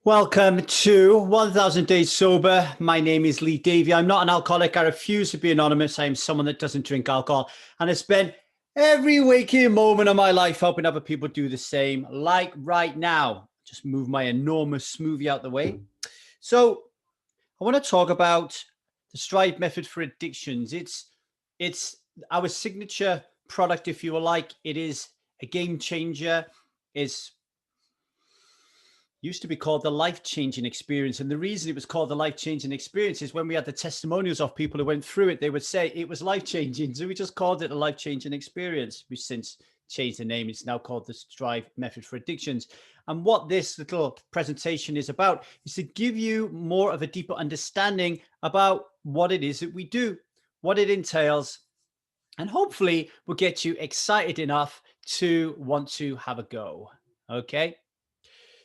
Welcome to 1000 Days Sober. My name is Lee Davey. I'm not an alcoholic. I refuse to be anonymous. I am someone that doesn't drink alcohol. And I spend every waking moment of my life helping other people do the same. Like right now, just move my enormous smoothie out the way. So I want to talk about the Strive method for addictions. It's our signature product, if you will like. It is a game changer. It's used to be called the life-changing experience. And the reason it was called the life-changing experience is when we had the testimonials of people who went through it, they would say it was life-changing. So we just called it a life-changing experience. We've since changed the name. It's now called the Strive method for addictions. And what this little presentation is about is to give you more of a deeper understanding about what it is that we do, what it entails, and hopefully will get you excited enough to want to have a go. Okay.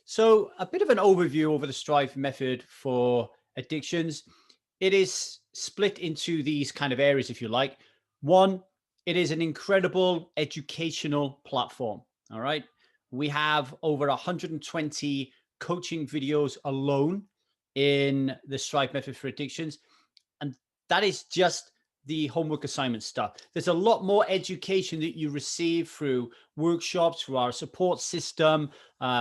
So a bit of an overview over the Strive method for addictions. It is split into these kind of areas, if you like. One, it is an incredible educational platform. All right. We have over 120 coaching videos alone in the Strive method for addictions. And that is just the homework assignment stuff. There's a lot more education that you receive through workshops, through our support system,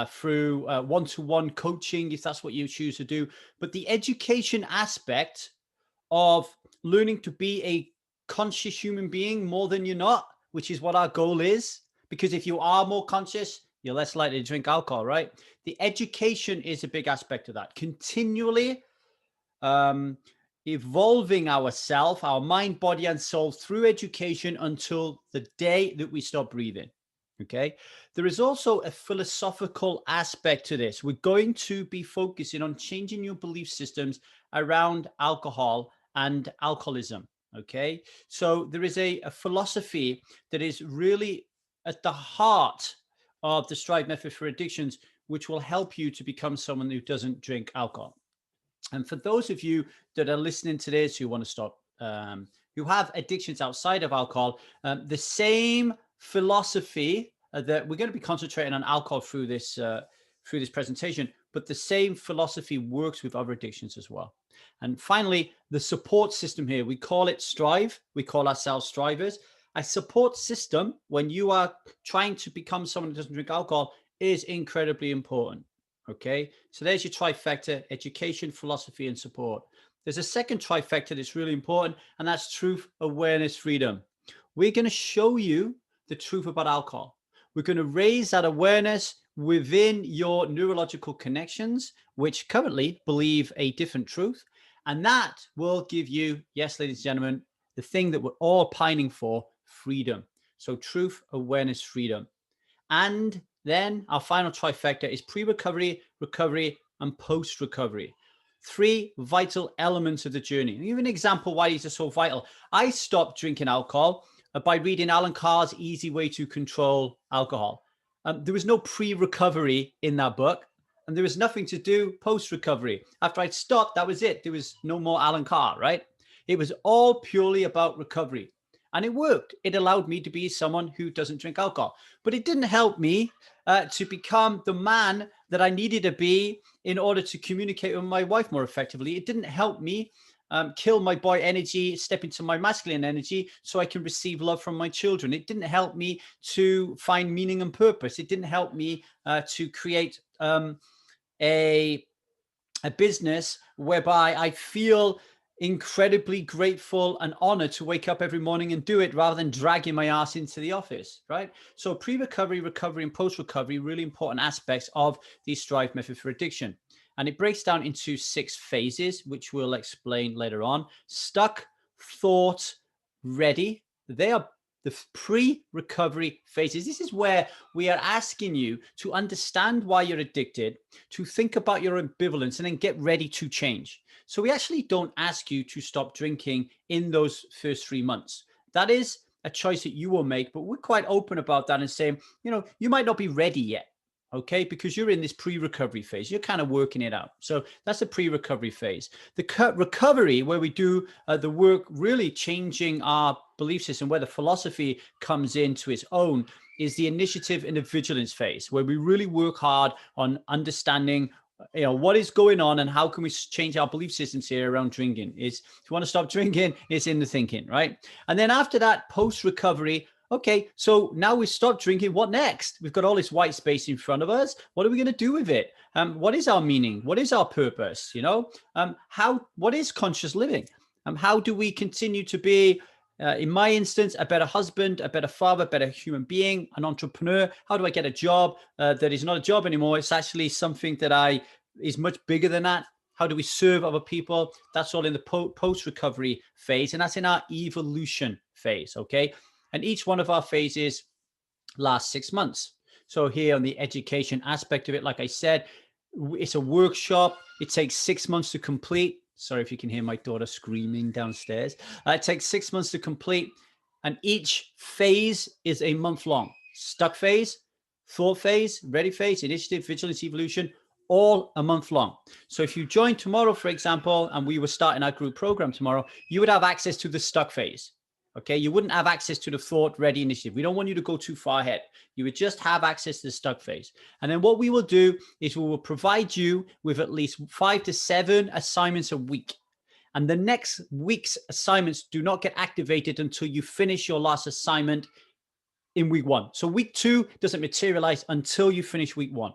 through one-to-one coaching, if that's what you choose to do. But the education aspect of learning to be a conscious human being more than you're not, which is what our goal is. Because if you are more conscious, you're less likely to drink alcohol, right? The education is a big aspect of that. Continually evolving ourselves, our mind, body, and soul through education until the day that we stop breathing. Okay. There is also a philosophical aspect to this. We're going to be focusing on changing your belief systems around alcohol and alcoholism. Okay. So there is a philosophy that is really at the heart of the Strive method for addictions, which will help you to become someone who doesn't drink alcohol. And for those of you that are listening to this who want to stop, who have addictions outside of alcohol, the same philosophy that we're going to be concentrating on alcohol through this presentation, but the same philosophy works with other addictions as well. And finally, the support system here, we call it Strive. We call ourselves Strivers. A support system, when you are trying to become someone who doesn't drink alcohol, is incredibly important. Okay, so there's your trifecta: education, philosophy, and support. There's a second trifecta that's really important, and that's truth, awareness, freedom. We're going to show you the truth about alcohol. We're going to raise that awareness within your neurological connections, which currently believe a different truth. And that will give you, yes, ladies and gentlemen, the thing that we're all pining for: freedom. So truth, awareness, freedom. And then our final trifecta is pre-recovery, recovery, and post-recovery. Three vital elements of the journey. I'll give you an example why these are so vital. I stopped drinking alcohol by reading Alan Carr's Easy Way to Control Alcohol. There was no pre-recovery in that book, and there was nothing to do post-recovery. After I'd stopped, that was it. There was no more Alan Carr, right? It was all purely about recovery. And it worked. It allowed me to be someone who doesn't drink alcohol. But it didn't help me to become the man that I needed to be in order to communicate with my wife more effectively. It didn't help me kill my boy energy, step into my masculine energy so I can receive love from my children. It didn't help me to find meaning and purpose. It didn't help me to create a business whereby I feel incredibly grateful and honored to wake up every morning and do it rather than dragging my ass into the office, right? So pre-recovery, recovery, and post-recovery, really important aspects of the Strive method for addiction. And it breaks down into 6 phases, which we'll explain later on. Stuck, thought, ready. They are the pre-recovery phases. This is where we are asking you to understand why you're addicted, to think about your ambivalence, and then get ready to change. So we actually don't ask you to stop drinking in those first 3 months. That is a choice that you will make, but we're quite open about that and saying, you might not be ready yet. Okay, because you're in this pre-recovery phase. You're kind of working it out. So that's the pre-recovery phase. The recovery, where we do the work really changing our belief system, where the philosophy comes into its own, is the initiative and the vigilance phase, where we really work hard on understanding what is going on and how can we change our belief systems here around drinking? Is if you want to stop drinking, it's in the thinking, right? And then after that, post-recovery, okay, so now we stop drinking. What next? We've got all this white space in front of us. What are we going to do with it? What is our meaning? What is our purpose? What is conscious living? How do we continue to be, in my instance, a better husband, a better father, a better human being, an entrepreneur? How do I get a job that is not a job anymore? It's actually something that is much bigger than that. How do we serve other people? That's all in the post-recovery phase, and that's in our evolution phase, okay? And each one of our phases lasts 6 months. So here on the education aspect of it, like I said, it's a workshop. It takes 6 months to complete. Sorry if you can hear my daughter screaming downstairs. It takes 6 months to complete. And each phase is a month long. Stuck phase, thought phase, ready phase, initiative, vigilance, evolution, all a month long. So if you join tomorrow, for example, and we were starting our group program tomorrow, you would have access to the stuck phase. Okay, you wouldn't have access to the thought ready initiative. We don't want you to go too far ahead. You would just have access to the stuck phase. And then what we will do is we will provide you with at least 5 to 7 assignments a week. And the next week's assignments do not get activated until you finish your last assignment in week 1. So week 2 doesn't materialize until you finish week 1.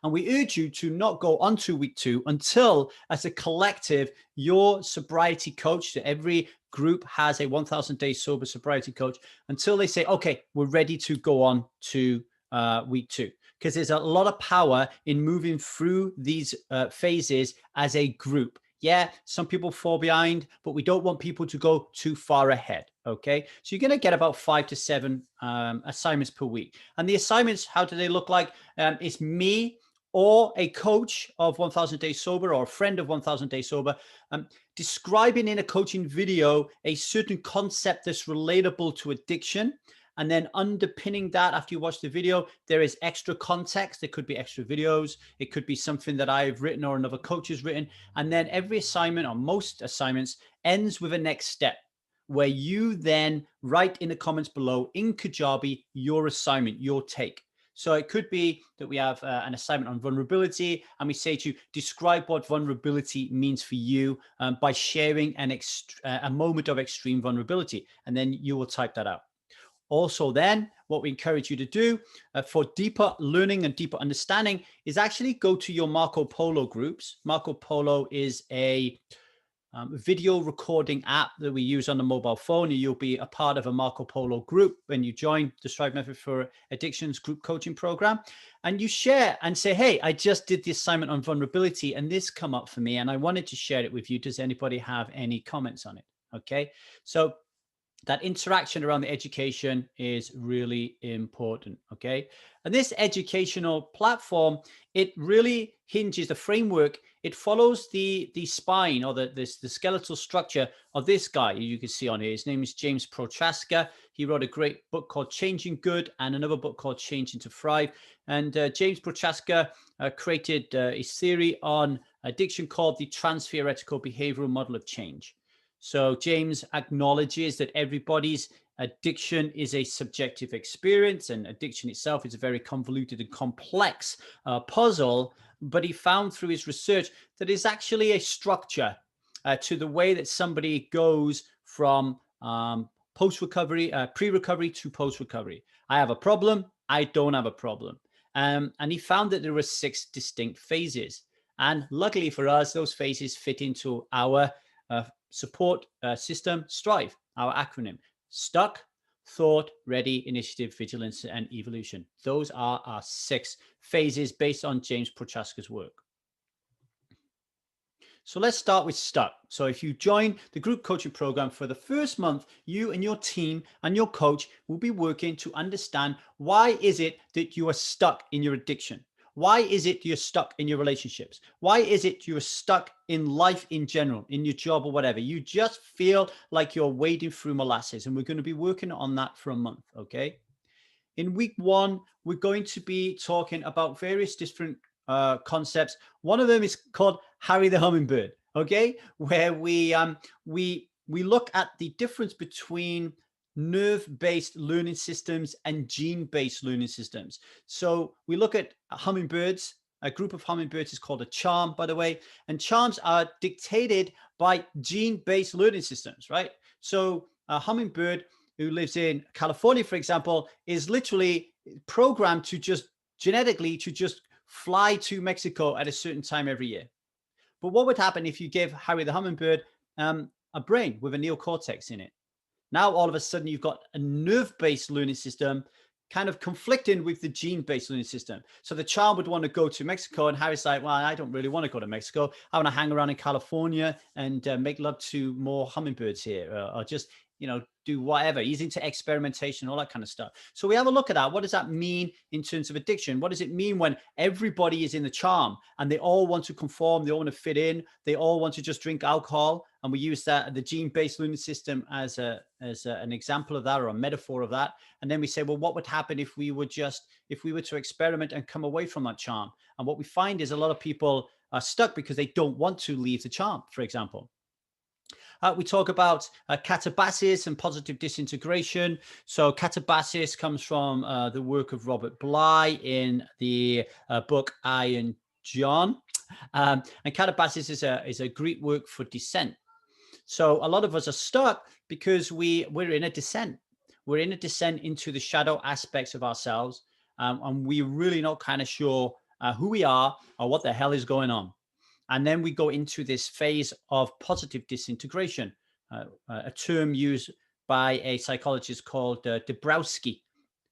And we urge you to not go on to week 2 until, as a collective, your sobriety coach, so every group has a 1,000 day sober sobriety coach, until they say, okay, we're ready to go on to week 2. Because there's a lot of power in moving through these phases as a group. Yeah, some people fall behind, but we don't want people to go too far ahead. Okay, so you're going to get about 5 to 7 assignments per week. And the assignments, how do they look like? It's me or a coach of 1,000 Days Sober or a friend of 1,000 Days Sober, describing in a coaching video a certain concept that's relatable to addiction. And then underpinning that, after you watch the video, there is extra context. There could be extra videos. It could be something that I've written or another coach has written. And then every assignment, or most assignments, ends with a next step, where you then write in the comments below in Kajabi your assignment, your take. So it could be that we have an assignment on vulnerability, and we say to you, describe what vulnerability means for you by sharing a moment of extreme vulnerability. And then you will type that out. Also then, what we encourage you to do for deeper learning and deeper understanding is actually go to your Marco Polo groups. Marco Polo is a video recording app that we use on the mobile phone. You'll be a part of a Marco Polo group when you join the Strive Method for Addictions group coaching program, and you share and say, hey, I just did the assignment on vulnerability and this come up for me and I wanted to share it with you. Does anybody have any comments on it? Okay, so that interaction around the education is really important. Okay, and this educational platform, it really hinges the framework. It follows the spine or the skeletal structure of this guy you can see on here. His name is James Prochaska. He wrote a great book called Changing Good and another book called Changing to Thrive. And James Prochaska created a theory on addiction called the Trans-Theoretical Behavioral Model of Change. So James acknowledges that everybody's addiction is a subjective experience, and addiction itself is a very convoluted and complex puzzle. But he found through his research that it's actually a structure to the way that somebody goes from post-recovery, pre-recovery to post-recovery. I have a problem. I don't have a problem. And he found that there were 6 distinct phases. And luckily for us, those phases fit into our support system, STRIVE, our acronym: Stuck, Thought, Ready, Initiative, Vigilance, and Evolution. Those are our 6 phases based on James Prochaska's work. So let's start with Stuck. So if you join the group coaching program for the first month, you and your team and your coach will be working to understand, why is it that you are stuck in your addiction? Why is it you're stuck in your relationships? Why is it you're stuck in life in general, in your job or whatever? You just feel like you're wading through molasses, and we're going to be working on that for a month, okay? In week 1, we're going to be talking about various different concepts. One of them is called Harry the Hummingbird, okay? Where we look at the difference between nerve-based learning systems and gene-based learning systems. So we look at hummingbirds a group of hummingbirds is called a charm, by the way. And charms are dictated by gene-based learning systems, right? So a hummingbird who lives in California, for example, is literally programmed to just genetically to just fly to Mexico at a certain time every year. But what would happen if you gave Harry the hummingbird a brain with a neocortex in it? Now, all of a sudden, you've got a nerve-based learning system kind of conflicting with the gene-based learning system. So the child would want to go to Mexico, and Harry's like, well, I don't really want to go to Mexico. I want to hang around in California and make love to more hummingbirds here, or just, do whatever. He's into experimentation, all that kind of stuff. So we have a look at that. What does that mean in terms of addiction? What does it mean when everybody is in the charm and they all want to conform, they all want to fit in, they all want to just drink alcohol? And we use that, the gene-based learning system, as an example of that, or a metaphor of that. And then we say, well, what would happen if we were to experiment and come away from that charm? And what we find is a lot of people are stuck because they don't want to leave the charm, for example. We talk about catabasis and positive disintegration. So catabasis comes from the work of Robert Bly in the book I and John. And catabasis is a Greek word for descent. So a lot of us are stuck because we're in a descent. We're in a descent into the shadow aspects of ourselves. And we're really not kind of sure who we are or what the hell is going on. And then we go into this phase of positive disintegration, a term used by a psychologist called Dabrowski.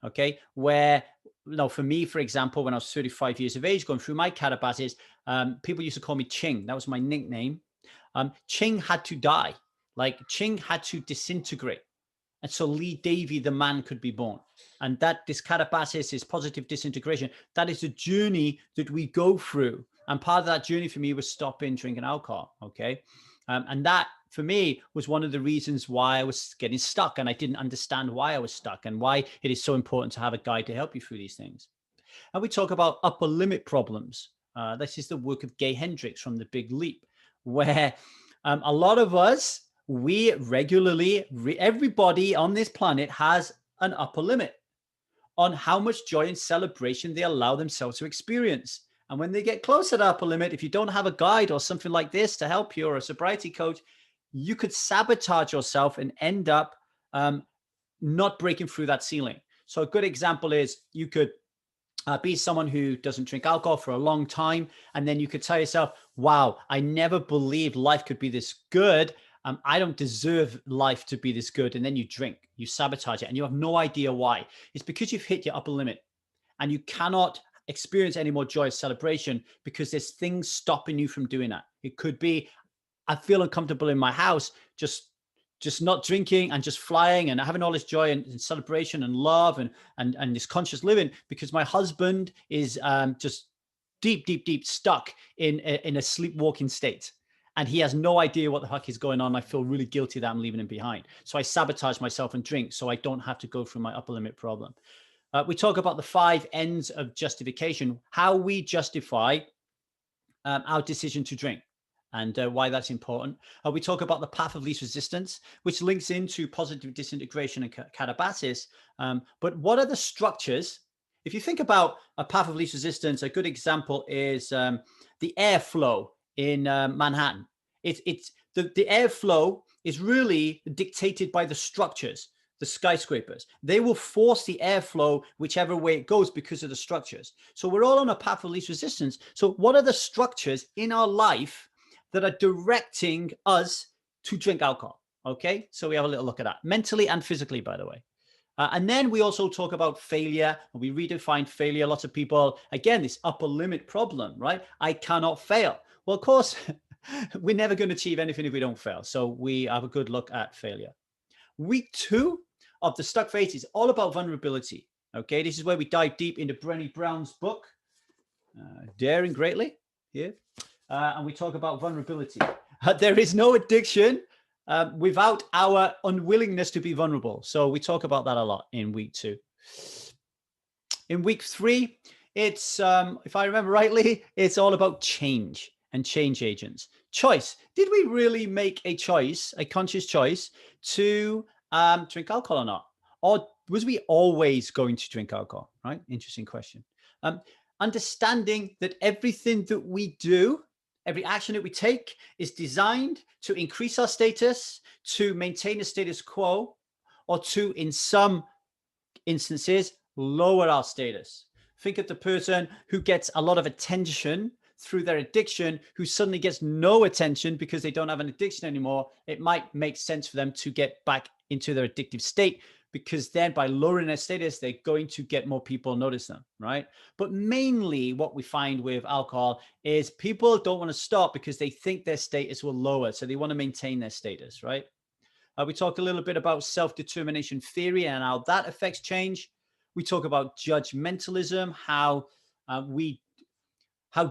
Okay, where, for me, for example, when I was 35 years of age, going through my catabasis, people used to call me Ching. That was my nickname. Ching had to die. Like Ching had to disintegrate. And so Lee Davy, the man, could be born. And this catabasis is positive disintegration. That is a journey that we go through. And part of that journey for me was stopping drinking alcohol. Okay. And that for me was one of the reasons why I was getting stuck, and I didn't understand why I was stuck and why it is so important to have a guide to help you through these things. And we talk about upper limit problems. This is the work of Gay Hendricks from The Big Leap, where a lot of us, we regularly, everybody on this planet has an upper limit on how much joy and celebration they allow themselves to experience. And when they get close to the upper limit, if you don't have a guide or something like this to help you, or a sobriety coach, you could sabotage yourself and end up not breaking through that ceiling. So a good example is you could be someone who doesn't drink alcohol for a long time. And then you could tell yourself, wow, I never believed life could be this good. I don't deserve life to be this good. And then you drink, you sabotage it, and you have no idea why. It's because you've hit your upper limit and you cannot experience any more joy or celebration because there's things stopping you from doing that. It could be, I feel uncomfortable in my house, just not drinking and just flying and having all this joy and celebration and love and this conscious living because my husband is just deep stuck in a sleepwalking state. And he has no idea what the heck is going on. I feel really guilty that I'm leaving him behind. So I sabotage myself and drink so I don't have to go through my upper limit problem. We talk about the 5 ends of justification, how we justify our decision to drink and why that's important. We talk about the path of least resistance, which links into positive disintegration and catabasis. But what are the structures? If you think about a path of least resistance, a good example is the airflow in Manhattan. It's the airflow is really dictated by the structures, the skyscrapers. They will force the airflow whichever way it goes because of the structures. So we're all on a path of least resistance. So what are the structures in our life that are directing us to drink alcohol? Okay, so we have a little look at that, mentally and physically, by the way. And then we also talk about failure. We redefine failure. Lots of people, again, this upper limit problem, right? I cannot fail. Well, of course, we're never going to achieve anything if we don't fail. So we have a good look at failure. Week 2 of the Stuck Phase is all about vulnerability. Okay, this is where we dive deep into Brené Brown's book, Daring Greatly, here. And we talk about vulnerability. There is no addiction without our unwillingness to be vulnerable. So we talk about that a lot in week 2. In week 3, it's, if I remember rightly, it's all about change and change agents. Choice. Did we really make a choice, a conscious choice to drink alcohol or not? Or was we always going to drink alcohol, right? Interesting question. understanding that everything that we do, every action that we take is designed to increase our status, to maintain a status quo, or to, in some instances, lower our status. Think of the person who gets a lot of attention through their addiction, who suddenly gets no attention because they don't have an addiction anymore. It might make sense for them to get back into their addictive state, because then by lowering their status, they're going to get more people notice them, right? But mainly what we find with alcohol is people don't want to stop because they think their status will lower. So they want to maintain their status, right? We talk a little bit about self-determination theory and how that affects change. We talk about judgmentalism, how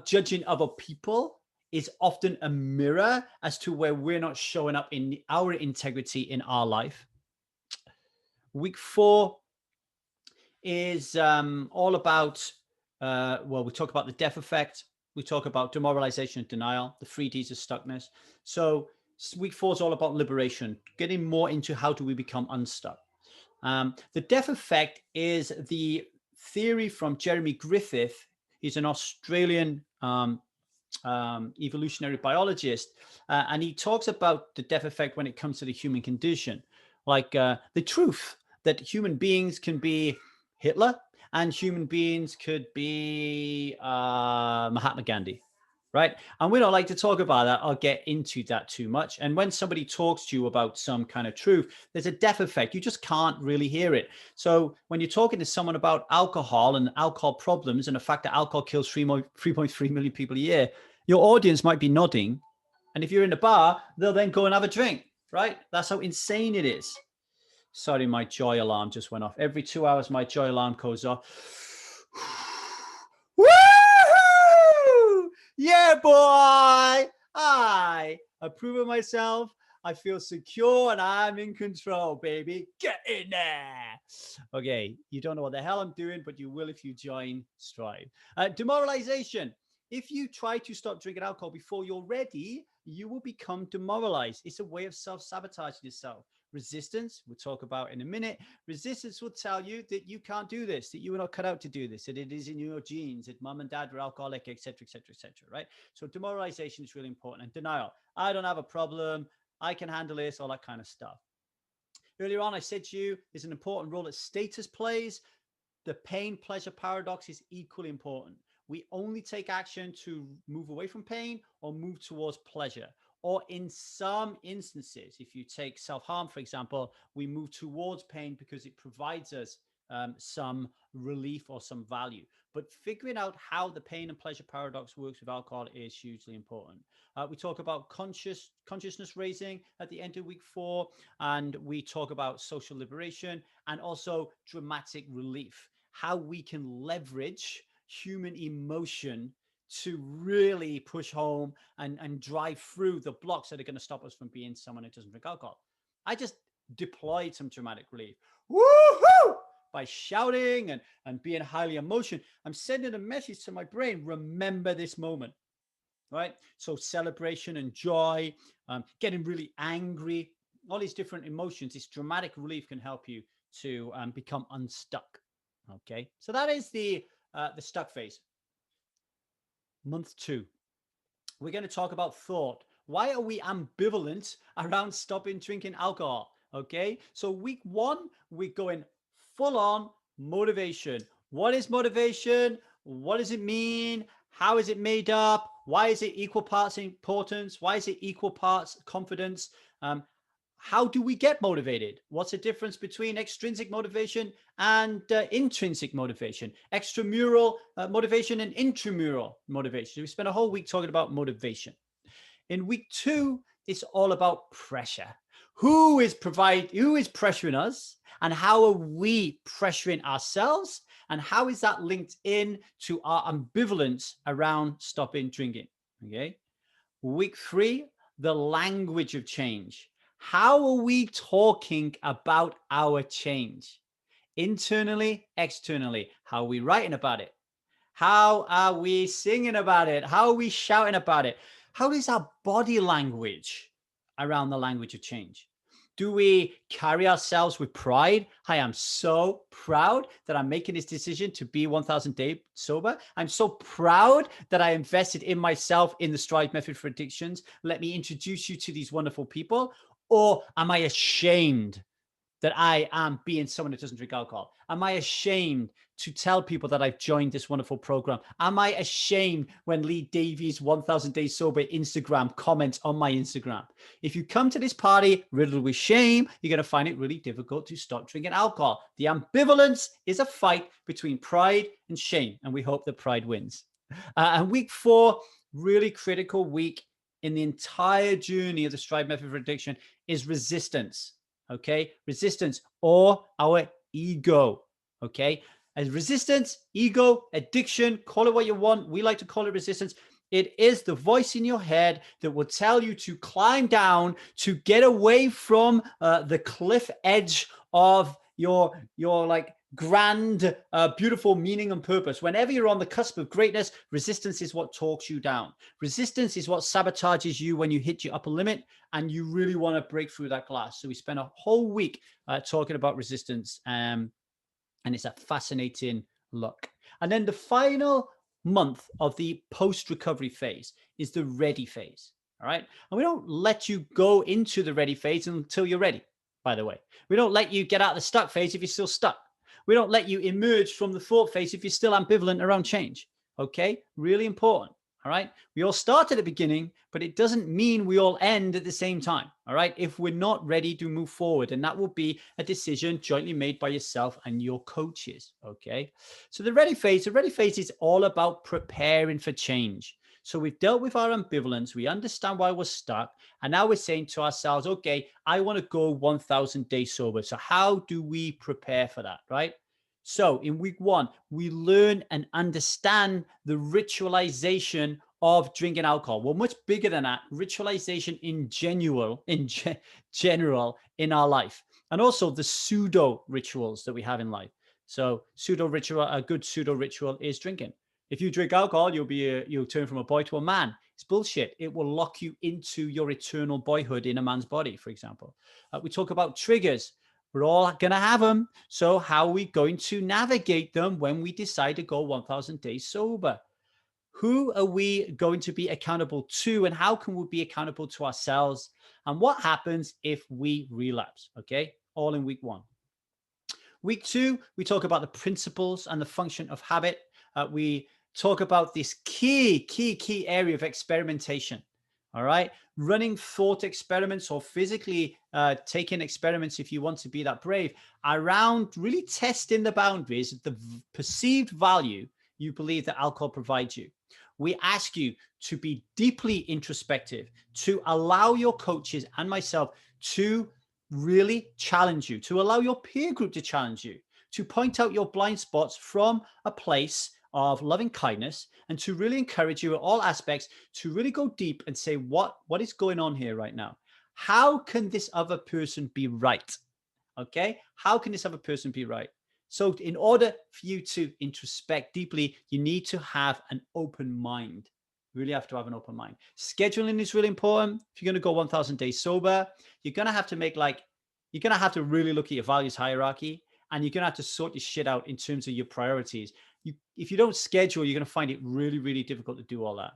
judging other people is often a mirror as to where we're not showing up in our integrity in our life. Week 4 is all about, we talk about the death effect. We talk about demoralization and denial, the 3 Ds of stuckness. So week 4 is all about liberation, getting more into how do we become unstuck. The death effect is the theory from Jeremy Griffith. He's an Australian evolutionary biologist, and he talks about the death effect when it comes to the human condition, like the truth that human beings can be Hitler and human beings could be Mahatma Gandhi, right? And we don't like to talk about that or get into that too much. And when somebody talks to you about some kind of truth, there's a death effect. You just can't really hear it. So when you're talking to someone about alcohol and alcohol problems and the fact that alcohol kills 3.3 million people a year, your audience might be nodding. And if you're in the bar, they'll then go and have a drink, right? That's how insane it is. Sorry, my joy alarm just went off. Every 2 hours, my joy alarm goes off. Woohoo! Yeah, boy! I approve of myself. I feel secure and I'm in control, baby. Get in there. Okay, you don't know what the hell I'm doing, but you will if you join Strive. Demoralization. If you try to stop drinking alcohol before you're ready, you will become demoralized. It's a way of self-sabotaging yourself. Resistance, we'll talk about in a minute. Resistance will tell you that you can't do this, that you were not cut out to do this, that it is in your genes, that mom and dad were alcoholic, etc., etc., etc., right? So demoralization is really important. And denial. I don't have a problem. I can handle this, all that kind of stuff. Earlier on, I said to you, there's an important role that status plays. The pain-pleasure paradox is equally important. We only take action to move away from pain or move towards pleasure. Or in some instances, if you take self-harm, for example, we move towards pain because it provides us some relief or some value. But figuring out how the pain and pleasure paradox works with alcohol is hugely important. We talk about consciousness raising at the end of week 4, and we talk about social liberation and also dramatic relief, how we can leverage human emotion to really push home and drive through the blocks that are going to stop us from being someone who doesn't drink alcohol. I just deployed some dramatic relief. Woohoo! By shouting and being highly emotional. I'm sending a message to my brain, remember this moment, right? So celebration and joy, getting really angry, all these different emotions, this dramatic relief can help you to become unstuck, okay? So that is the stuck phase. Month 2, we're going to talk about thought. Why are we ambivalent around stopping drinking alcohol? Okay, so week 1, we're going full on motivation. What is motivation? What does it mean? How is it made up? Why is it equal parts importance? Why is it equal parts confidence? How do we get motivated? What's the difference between extrinsic motivation and intrinsic motivation? Extramural motivation and intramural motivation. We spent a whole week talking about motivation. In week 2, it's all about pressure. Who is pressuring us, and how are we pressuring ourselves, and how is that linked in to our ambivalence around stopping drinking? Okay. Week 3, the language of change. How are we talking about our change? Internally, externally. How are we writing about it? How are we singing about it? How are we shouting about it? How is our body language around the language of change? Do we carry ourselves with pride? I am so proud that I'm making this decision to be 1000 days sober. I'm so proud that I invested in myself in the Stride method for addictions. Let me introduce you to these wonderful people. Or am I ashamed that I am being someone that doesn't drink alcohol? Am I ashamed to tell people that I've joined this wonderful program? Am I ashamed when Lee Davies 1000 Days Sober Instagram comments on my Instagram? If you come to this party riddled with shame, you're going to find it really difficult to stop drinking alcohol. The ambivalence is a fight between pride and shame, and we hope that pride wins. And week 4, really critical week in the entire journey of the Stride method for addiction, is resistance. Okay, resistance, or our ego. Okay, as resistance, ego, addiction, call it what you want. We like to call it resistance. It is the voice in your head that will tell you to climb down, to get away from the cliff edge of your like grand, beautiful meaning and purpose. Whenever you're on the cusp of greatness, resistance is what talks you down. Resistance is what sabotages you when you hit your upper limit and you really want to break through that glass. So we spent a whole week talking about resistance, and it's a fascinating look. And then the final month of the post-recovery phase is the ready phase. All right. And we don't let you go into the ready phase until you're ready, by the way. We don't let you get out of the stuck phase if you're still stuck. We don't let you emerge from the thought phase if you're still ambivalent around change. Okay, really important. All right, we all start at the beginning, but it doesn't mean we all end at the same time. All right, if we're not ready to move forward, and that will be a decision jointly made by yourself and your coaches. Okay, so the ready phase is all about preparing for change. So we've dealt with our ambivalence. We understand why we're stuck. And now we're saying to ourselves, okay, I want to go 1000 days sober. So how do we prepare for that, right? So in week 1, we learn and understand the ritualization of drinking alcohol. Well, much bigger than that, ritualization in general in our life. And also the pseudo rituals that we have in life. So a good pseudo ritual is drinking. If you drink alcohol, you'll turn from a boy to a man. It's bullshit. It will lock you into your eternal boyhood in a man's body, for example. We talk about triggers. We're all going to have them. So how are we going to navigate them when we decide to go 1000 days sober? Who are we going to be accountable to, and how can we be accountable to ourselves? And what happens if we relapse? Okay, all in week 1. Week 2, we talk about the principles and the function of habit. We talk about this key area of experimentation. All right. Running thought experiments or physically taking experiments, if you want to be that brave, around really testing the boundaries of the perceived value you believe that alcohol provides you. We ask you to be deeply introspective, to allow your coaches and myself to really challenge you, to allow your peer group to challenge you, to point out your blind spots from a place of loving kindness, and to really encourage you at all aspects to really go deep and say, what is going on here right now? How can this other person be right? Okay. How can this other person be right? So in order for you to introspect deeply, you need to have an open mind. You really have to have an open mind. Scheduling is really important. If you're going to go 1000 days sober, you're going to have to you're going to have to really look at your values hierarchy, and you're going to have to sort your shit out in terms of your priorities. If you don't schedule, you're going to find it really, really difficult to do all that.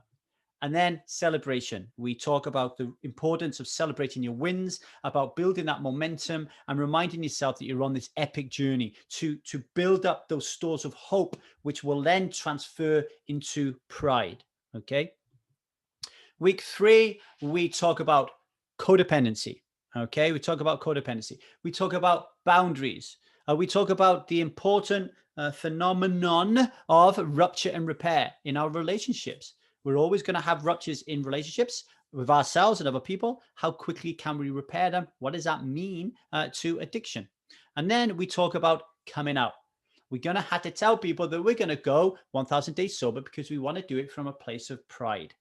And then celebration. We talk about the importance of celebrating your wins, about building that momentum and reminding yourself that you're on this epic journey to build up those stores of hope, which will then transfer into pride. Okay. Week 3, we talk about codependency. Okay. We talk about codependency. We talk about boundaries. We talk about the important phenomenon of rupture and repair in our relationships. We're always going to have ruptures in relationships with ourselves and other people. How quickly can we repair them? What does that mean to addiction? And then we talk about coming out. We're going to have to tell people that we're going to go 1000 days sober because we want to do it from a place of pride.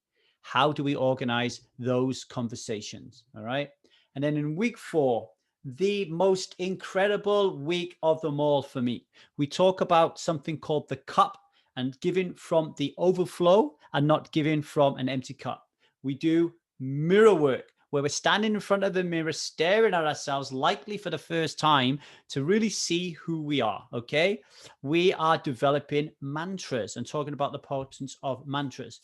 How do we organize those conversations? All right. And then in week 4, the most incredible week of them all for me, we talk about something called the cup and giving from the overflow and not giving from an empty cup. We do mirror work. where we're standing in front of the mirror, staring at ourselves, likely for the first time, to really see who we are, okay? We are developing mantras and talking about the importance of mantras.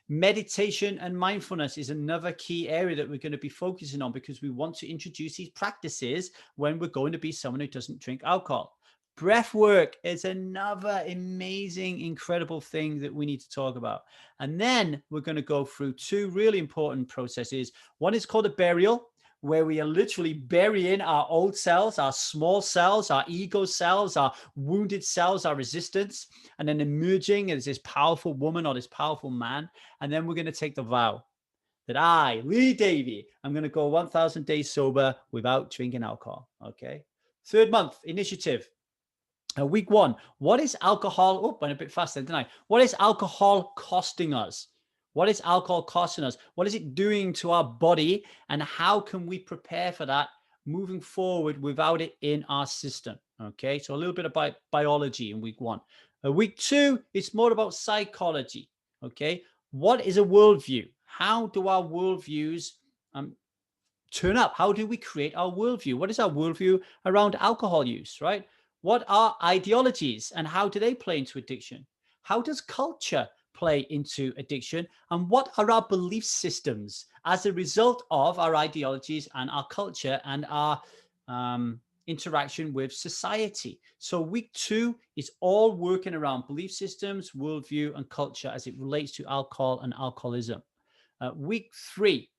Meditation and mindfulness is another key area that we're going to be focusing on, because we want to introduce these practices when we're going to be someone who doesn't drink alcohol. Breath work is another amazing, incredible thing that we need to talk about. And then we're going to go through two really important processes. One is called a burial, where we are literally burying our old cells, our small cells, our ego cells, our wounded cells, our resistance, and then emerging as this powerful woman or this powerful man. And then we're going to take the vow that I, Lee Davey, I'm going to go 1,000 days sober without drinking alcohol. Okay. Third month initiative. Week one, what is alcohol? Oh, went a bit faster, didn't I? What is alcohol costing us? What is alcohol costing us? What is it doing to our body? And how can we prepare for that moving forward without it in our system? Okay, so a little bit about biology in week one. Week two, it's more about psychology. Okay, what is a worldview? How do our worldviews turn up? How do we create our worldview? What is our worldview around alcohol use, right? What are ideologies and how do they play into addiction? How does culture play into addiction? And what are our belief systems as a result of our ideologies and our culture and our interaction with society? So week two is all working around belief systems, worldview, and culture as it relates to alcohol and alcoholism. Week three,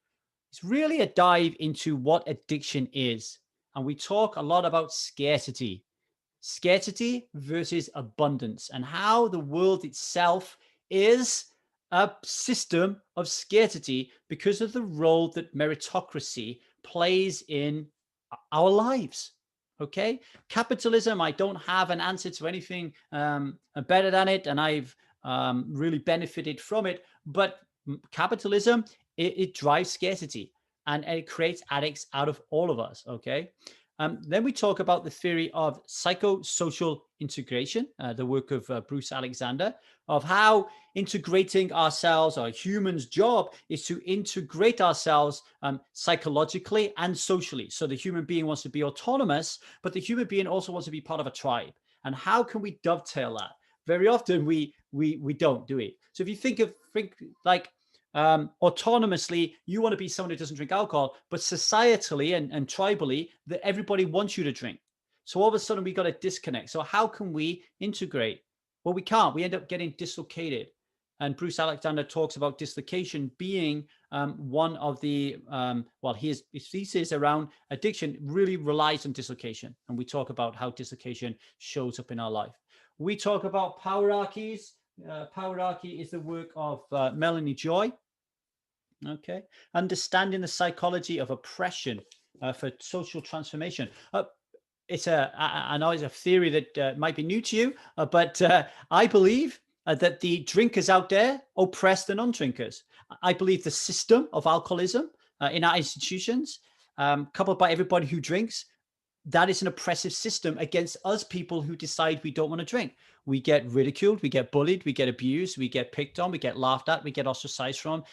it's really a dive into what addiction is. And we talk a lot about scarcity versus abundance, and how the world itself is a system of scarcity because of the role that meritocracy plays in our lives. Okay. Capitalism, I don't have an answer to anything better than it, and I've really benefited from it. But capitalism, it drives scarcity, and it creates addicts out of all of us. Okay. Then we talk about the theory of psychosocial integration, the work of Bruce Alexander, of how integrating ourselves, or humans' job is to integrate ourselves psychologically and socially. So the human being wants to be autonomous, but the human being also wants to be part of a tribe. And how can we dovetail that? Very often we don't do it. So if you think like autonomously, you want to be someone who doesn't drink alcohol, but societally and tribally, that everybody wants you to drink. So all of a sudden we got a disconnect. So how can we integrate? Well, we can't. We end up getting dislocated. And Bruce Alexander talks about dislocation being one of the, his thesis around addiction really relies on dislocation. And we talk about how dislocation shows up in our life. We talk about powerarchies. Powerarchy is the work of Melanie Joy. Okay. Understanding the psychology of oppression for social transformation. I know it's a theory that might be new to you, but I believe that the drinkers out there oppress the non-drinkers. I believe the system of alcoholism in our institutions, coupled by everybody who drinks, that is an oppressive system against us people who decide we don't want to drink. We get ridiculed, we get bullied, we get abused, we get picked on, we get laughed at, we get ostracized from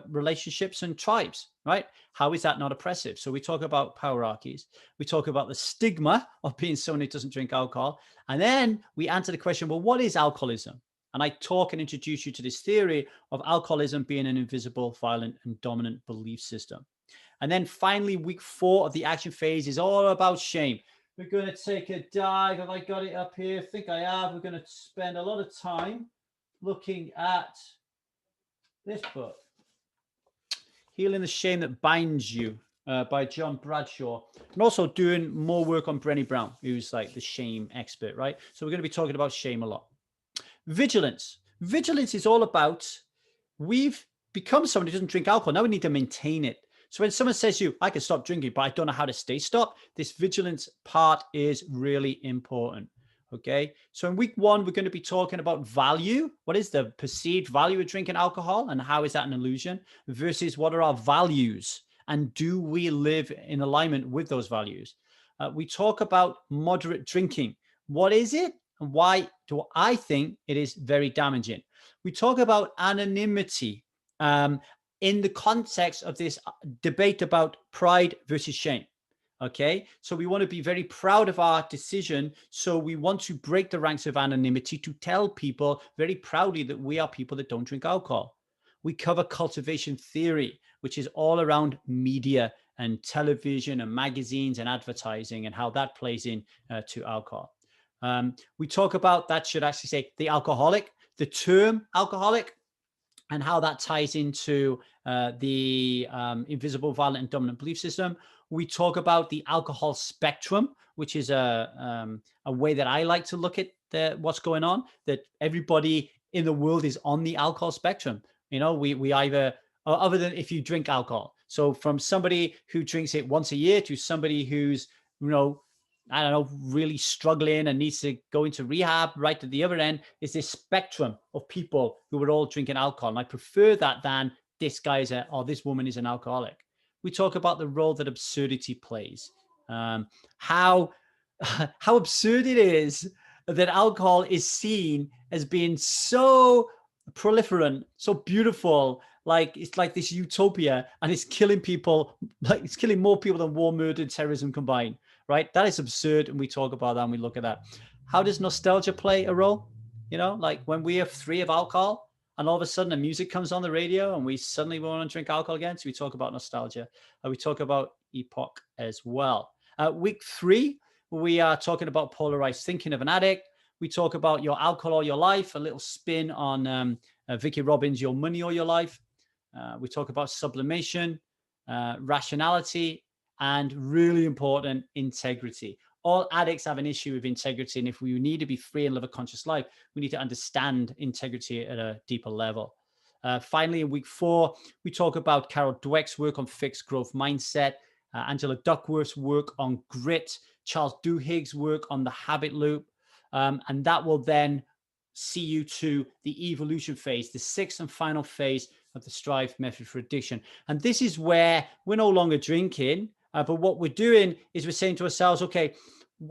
relationships and tribes, right? How is that not oppressive? So we talk about powerarchies. We talk about the stigma of being someone who doesn't drink alcohol. And then we answer the question, well, what is alcoholism? And I talk and introduce you to this theory of alcoholism being an invisible, violent, and dominant belief system. And then finally, week 4 of the action phase is all about shame. We're going to take a dive. Have I got it up here? I think I have. We're going to spend a lot of time looking at this book, Healing the Shame That Binds You, by John Bradshaw. I'm also doing more work on Brené Brown, who's like the shame expert, right? So we're going to be talking about shame a lot. Vigilance. Vigilance is all about, we've become someone who doesn't drink alcohol. Now we need to maintain it. So when someone says to you, I can stop drinking, but I don't know how to stay stopped, this vigilance part is really important. Okay. So in week 1, we're going to be talking about value. What is the perceived value of drinking alcohol, and how is that an illusion versus what are our values? And do we live in alignment with those values? We talk about moderate drinking. What is it? And why do I think it is very damaging? We talk about anonymity. in the context of this debate about pride versus shame. Okay, so we want to be very proud of our decision. So we want to break the ranks of anonymity to tell people very proudly that we are people that don't drink alcohol. We cover cultivation theory, which is all around media and television and magazines and advertising and how that plays in to alcohol. We talk about, that should actually say, the alcoholic, the term alcoholic, and how that ties into the invisible, violent, and dominant belief system. We talk about the alcohol spectrum, which is a way that I like to look at what's going on, that everybody in the world is on the alcohol spectrum. You know, we either, other than if you drink alcohol. So from somebody who drinks it once a year to somebody who's, you know, I don't know, really struggling and needs to go into rehab, right at the other end is this spectrum of people who are all drinking alcohol. And I prefer that than this guy is or this woman is an alcoholic. We talk about the role that absurdity plays, how absurd it is that alcohol is seen as being so proliferant, so beautiful, like it's like this utopia, and it's killing people, like it's killing more people than war, murder, and terrorism combined, right? That is absurd, and we talk about that and we look at that. How does nostalgia play a role? You know, like when we have 3 of alcohol and all of a sudden the music comes on the radio and we suddenly want to drink alcohol again. So we talk about nostalgia. We talk about epoch as well. Week 3, we are talking about polarized thinking of an addict. We talk about your alcohol or your life, a little spin on Vicky Robbins' Your Money or Your Life. We talk about sublimation, rationality, and really important, integrity. All addicts have an issue with integrity. And if we need to be free and live a conscious life, we need to understand integrity at a deeper level. Finally, in week 4, we talk about Carol Dweck's work on fixed growth mindset, Angela Duckworth's work on grit, Charles Duhigg's work on the habit loop. And that will then see you to the evolution phase, the 6th and final phase of the Strive method for addiction. And this is where we're no longer drinking, but what we're doing is we're saying to ourselves, okay,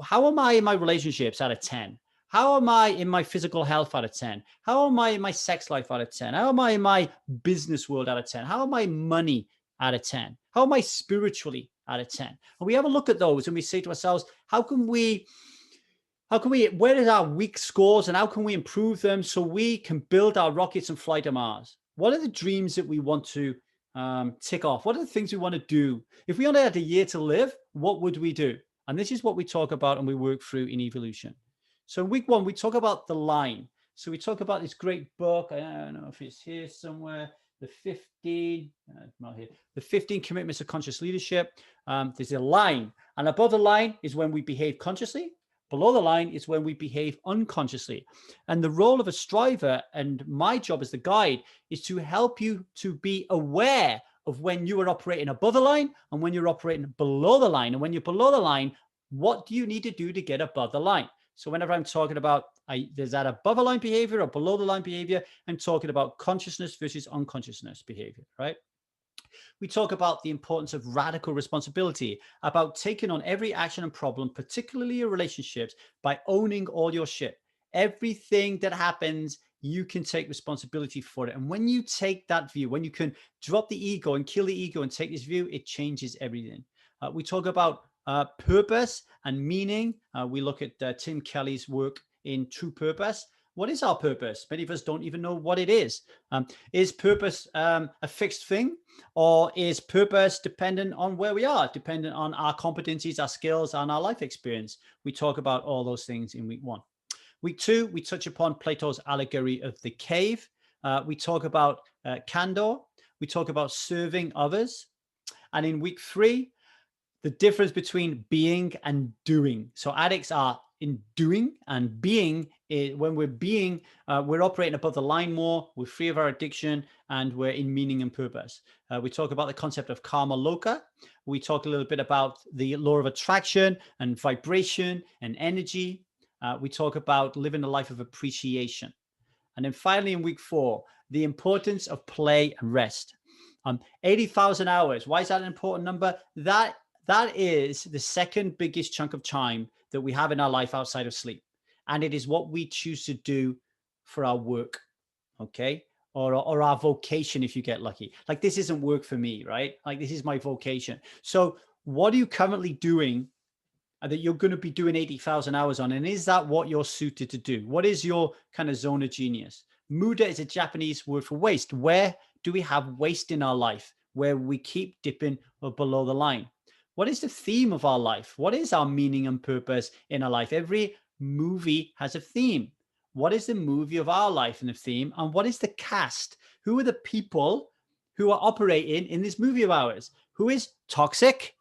how am I in my relationships out of 10? How am I in my physical health out of 10? How am I in my sex life out of 10? How am I in my business world out of 10? How am I money out of 10? How am I spiritually out of 10? And we have a look at those and we say to ourselves, how can we, where is our weak scores and how can we improve them so we can build our rockets and fly to Mars? What are the dreams that we want to tick off? What are the things we want to do? If we only had a year to live, what would we do? And this is what we talk about and we work through in evolution. So in week 1, we talk about the line. So we talk about this great book. I don't know if it's here somewhere. The 15, not here. The 15 Commitments of Conscious Leadership. There's a line, and above the line is when we behave consciously. Below the line is when we behave unconsciously. And the role of a striver, and my job as the guide, is to help you to be aware of when you are operating above the line and when you're operating below the line. And when you're below the line, what do you need to do to get above the line? So whenever I'm talking about there's that above the line behavior or below the line behavior, I'm talking about consciousness versus unconsciousness behavior, right? We talk about the importance of radical responsibility, about taking on every action and problem, particularly your relationships, by owning all your shit. Everything that happens, you can take responsibility for it. And when you take that view, when you can drop the ego and kill the ego and take this view, it changes everything. We talk about purpose and meaning. We look at Tim Kelly's work in True Purpose. What is our purpose? Many of us don't even know what it is. Is purpose a fixed thing, or is purpose dependent on where we are, dependent on our competencies, our skills, and our life experience? We talk about all those things in week 1. Week 2, we touch upon Plato's allegory of the cave. We talk about candor. We talk about serving others. And in week 3, the difference between being and doing. So addicts are in doing, and being is when we're being, we're operating above the line more, we're free of our addiction, and we're in meaning and purpose. We talk about the concept of karma loka. We talk a little bit about the law of attraction and vibration and energy. We talk about living a life of appreciation. And then finally in week 4, the importance of play and rest. 80,000 hours. Why is that an important number? That is the second biggest chunk of time that we have in our life outside of sleep. And it is what we choose to do for our work. Okay. or our vocation if you get lucky. Like, this isn't work for me, right? Like, this is my vocation. So what are you currently doing that you're going to be doing 80,000 hours on? And is that what you're suited to do? What is your kind of zone of genius? Muda is a Japanese word for waste. Where do we have waste in our life where we keep dipping below the line? What is the theme of our life? What is our meaning and purpose in our life? Every movie has a theme. What is the movie of our life and the theme? And what is the cast? Who are the people who are operating in this movie of ours? Who is toxic?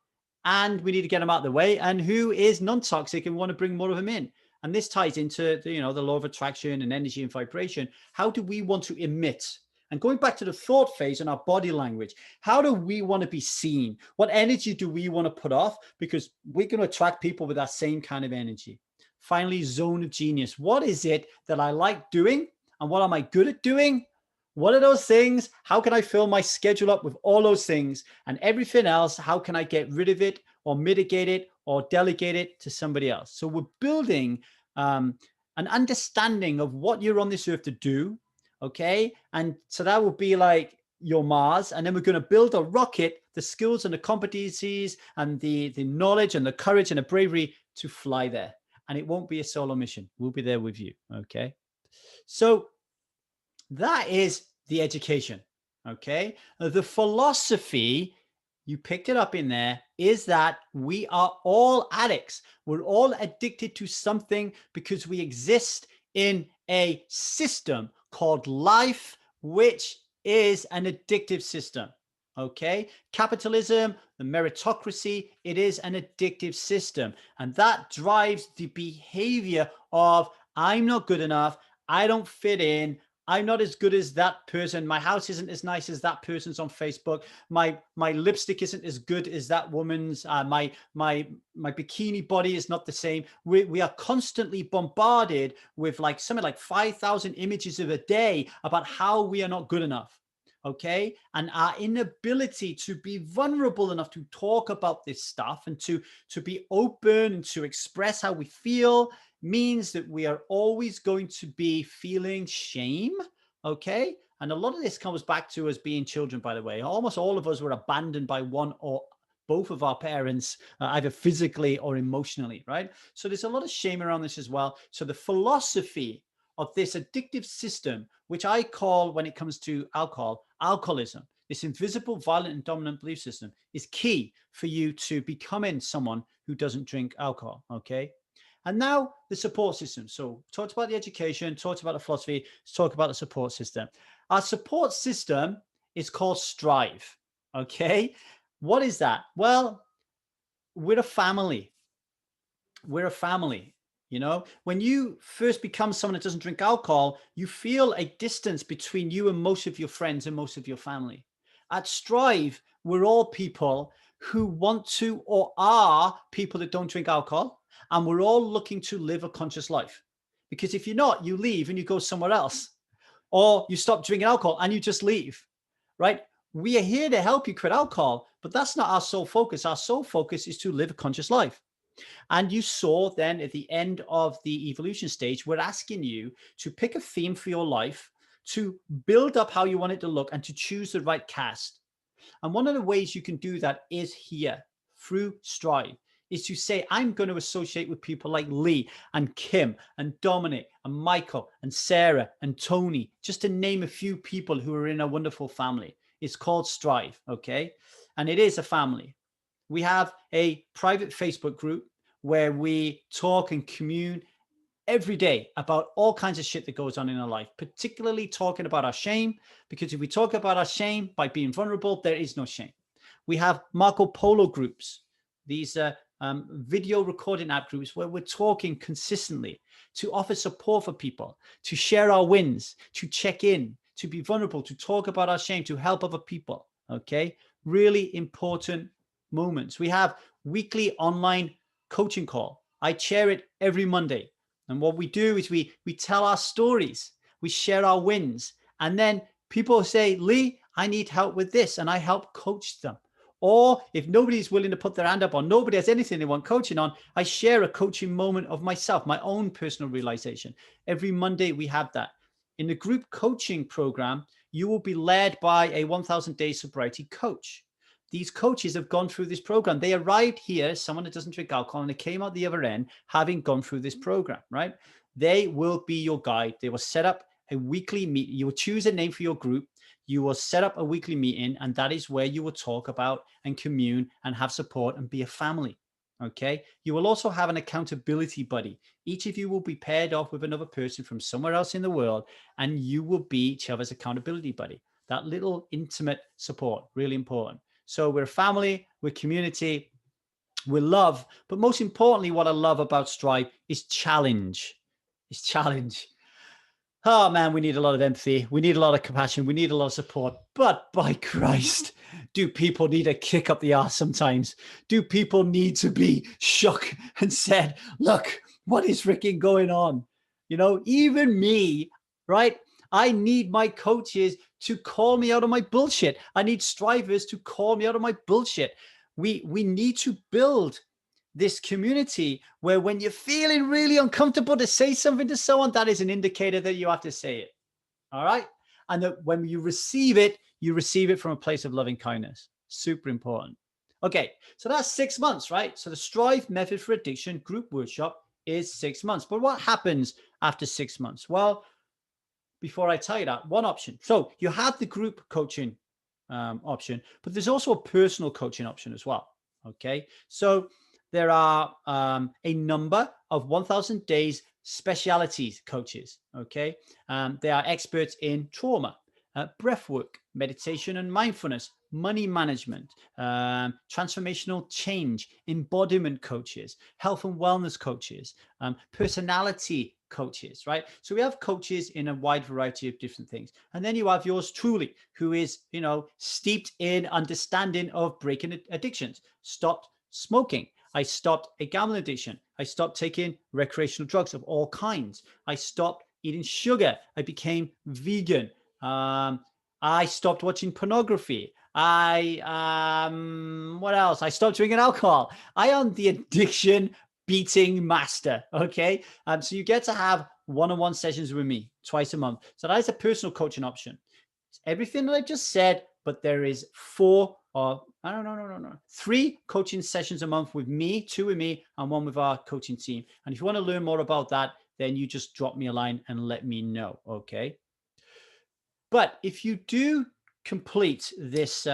And we need to get them out of the way. And who is non-toxic and we want to bring more of them in? And this ties into the, the law of attraction and energy and vibration. How do we want to emit? And going back to the thought phase and our body language, how do we want to be seen? What energy do we want to put off? Because we're going to attract people with that same kind of energy. Finally, zone of genius. What is it that I like doing? And what am I good at doing? What are those things? How can I fill my schedule up with all those things? And everything else, how can I get rid of it or mitigate it or delegate it to somebody else? So we're building an understanding of what you're on this earth to do. Okay. And so that will be like your Mars. And then we're going to build a rocket, the skills and the competencies and the knowledge and the courage and the bravery to fly there. And it won't be a solo mission. We'll be there with you. Okay. So that is the education. Okay. The philosophy, you picked it up in there, is that we are all addicts. We're all addicted to something because we exist in a system called life, which is an addictive system. Okay. Capitalism, the meritocracy, it is an addictive system. And that drives the behavior of I'm not good enough. I don't fit in. I'm not as good as that person. My house isn't as nice as that person's on Facebook. My lipstick isn't as good as that woman's. My bikini body is not the same. We are constantly bombarded with like something like 5,000 images of a day about how we are not good enough. Okay. And our inability to be vulnerable enough to talk about this stuff and to be open and to express how we feel means that we are always going to be feeling shame. Okay. And a lot of this comes back to us being children, by the way. Almost all of us were abandoned by one or both of our parents, either physically or emotionally, right? So there's a lot of shame around this as well. So the philosophy of this addictive system, which I call, when it comes to alcohol, alcoholism, this invisible, violent, and dominant belief system, is key for you to becoming someone who doesn't drink alcohol. Okay. And now the support system. So talked about the education, talked about the philosophy, let's talk about the support system. Our support system is called Strive. Okay. What is that? Well, we're a family. We're a family. You know, when you first become someone that doesn't drink alcohol, you feel a distance between you and most of your friends and most of your family. At Strive, we're all people who want to or are people that don't drink alcohol. And we're all looking to live a conscious life. Because if you're not, you leave and you go somewhere else. Or you stop drinking alcohol and you just leave, right? We are here to help you quit alcohol, but that's not our sole focus. Our sole focus is to live a conscious life. And you saw then at the end of the evolution stage, we're asking you to pick a theme for your life, to build up how you want it to look, and to choose the right cast. And one of the ways you can do that is here through Strive, is to say, I'm going to associate with people like Lee and Kim and Dominic and Michael and Sarah and Tony, just to name a few people who are in a wonderful family. It's called Strive. Okay. And it is a family. We have a private Facebook group where we talk and commune every day about all kinds of shit that goes on in our life, particularly talking about our shame, because if we talk about our shame by being vulnerable, there is no shame. We have Marco Polo groups, these video recording app groups where we're talking consistently to offer support for people, to share our wins, to check in, to be vulnerable, to talk about our shame, to help other people. Okay. Really important moments. We have weekly online coaching call. I chair it every Monday. And what we do is we tell our stories, we share our wins. And then people say, Lee, I need help with this. And I help coach them. Or if nobody's willing to put their hand up or nobody has anything they want coaching on, I share a coaching moment of myself, my own personal realization. Every Monday we have that. In the group coaching program, you will be led by a 1000 day sobriety coach. These coaches have gone through this program. They arrived here, someone that doesn't drink alcohol, and they came out the other end having gone through this program, right? They will be your guide. They will set up a weekly meet. You will choose a name for your group. You will set up a weekly meeting, and that is where you will talk about and commune and have support and be a family. Okay. You will also have an accountability buddy. Each of you will be paired off with another person from somewhere else in the world, and you will be each other's accountability buddy. That little intimate support, really important. So we're a family, we're community, we're love. But most importantly, what I love about Strive is challenge. It's challenge. Oh man, we need a lot of empathy. We need a lot of compassion. We need a lot of support. But by Christ, do people need a kick up the arse sometimes? Do people need to be shook and said, look, what is freaking going on? You know, even me, right? I need my coaches to call me out of my bullshit. I need strivers to call me out of my bullshit. We need to build this community where when you're feeling really uncomfortable to say something to someone, that is an indicator that you have to say it. All right. And that when you receive it from a place of loving kindness. Super important. Okay. So that's 6 months, right? So the Strive Method for Addiction group workshop is 6 months. But what happens after 6 months? Well, before I tell you that, one option. So you have the group coaching option, but there's also a personal coaching option as well. Okay. So there are a number of 1000 days specialities coaches. Okay. They are experts in trauma, breath work, meditation and mindfulness, money management, transformational change, embodiment coaches, health and wellness coaches, personality coaches, right? So we have coaches in a wide variety of different things. And then you have yours truly, who is, you know, steeped in understanding of breaking addictions, stopped smoking. I stopped a gambling addiction. I stopped taking recreational drugs of all kinds. I stopped eating sugar. I became vegan. I stopped watching pornography. What else? I stopped drinking alcohol. I am the addiction beating master. Okay. So you get to have one-on-one sessions with me twice a month. So that is a personal coaching option. It's everything that I just said, but there is three coaching sessions a month with me, 2 with me, and 1 with our coaching team. And if you want to learn more about that, then you just drop me a line and let me know. Okay. But if you do complete this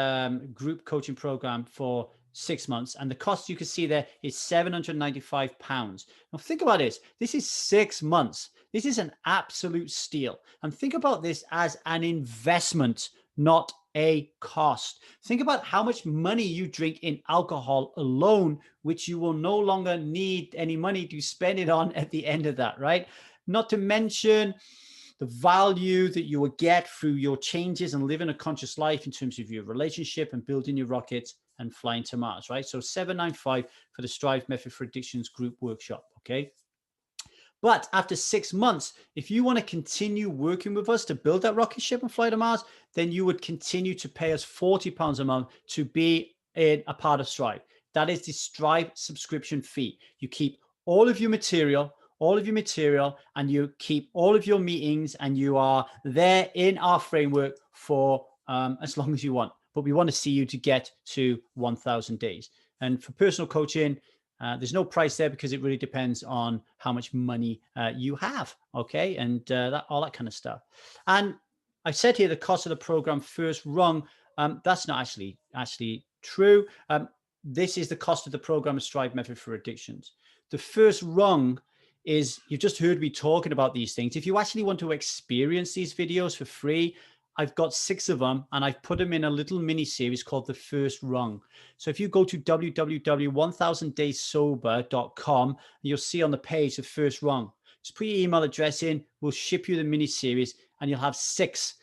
group coaching program for 6 months, and the cost you can see there is £795. Now think about this. This is 6 months. This is an absolute steal. And think about this as an investment, not a cost. Think about how much money you drink in alcohol alone, which you will no longer need any money to spend it on at the end of that, right? Not to mention the value that you will get through your changes and living a conscious life in terms of your relationship and building your rockets and flying to Mars, right? So 795 for the Strive Method for Addictions group workshop, okay? But after 6 months, if you want to continue working with us to build that rocket ship and fly to Mars, then you would continue to pay us £40 a month to be a part of Strive. That is the Strive subscription fee. You keep all of your material, and you keep all of your meetings, and you are there in our framework for as long as you want. But we want to see you to get to 1000 days. And for personal coaching, there's no price there because it really depends on how much money you have, okay? And all that kind of stuff. And I said here the cost of the program first rung. That's not actually true. This is the cost of the program, Strive Method for Addictions. The first rung is, you've just heard me talking about these things. If you actually want to experience these videos for free, I've got 6 of them, and I've put them in a little mini series called The First Rung. So if you go to www.1000dayssober.com, you'll see on the page The First Rung. Just put your email address in. We'll ship you the mini series, and you'll have 6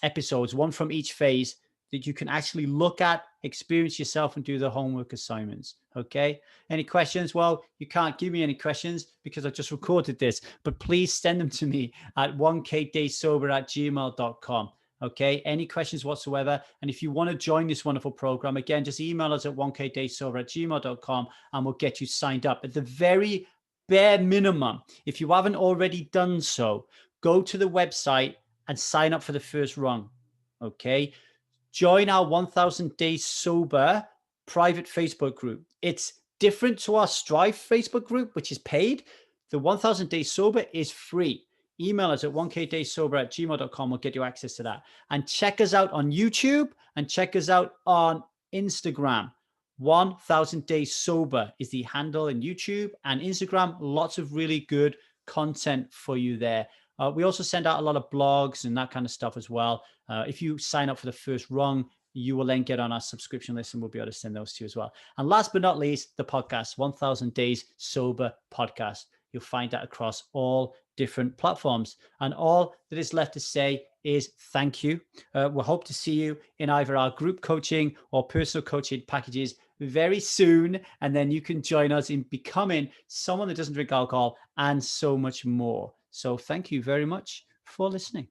episodes, 1 from each phase, that you can actually look at, experience yourself, and do the homework assignments. Okay. Any questions? Well, you can't give me any questions because I just recorded this, but please send them to me at 1kdaysober@gmail.com. Okay. Any questions whatsoever? And if you want to join this wonderful program, again, just email us at 1kdaysober@gmail.com and we'll get you signed up. At the very bare minimum, if you haven't already done so, go to the website and sign up for the first rung. Okay. Join our 1000 Days Sober private Facebook group. It's different to our Strive Facebook group, which is paid. The 1000 Days Sober is free. Email us at 1kdaysober@gmail.com. We'll get you access to that. And check us out on YouTube and check us out on Instagram. 1000 Days Sober is the handle in YouTube and Instagram. Lots of really good content for you there. We also send out a lot of blogs and that kind of stuff as well. If you sign up for the first rung, you will then get on our subscription list and we'll be able to send those to you as well. And last but not least, the podcast, 1000 Days Sober Podcast. You'll find that across all different platforms. And all that is left to say is thank you. We'll hope to see you in either our group coaching or personal coaching packages very soon. And then you can join us in becoming someone that doesn't drink alcohol and so much more. So thank you very much for listening.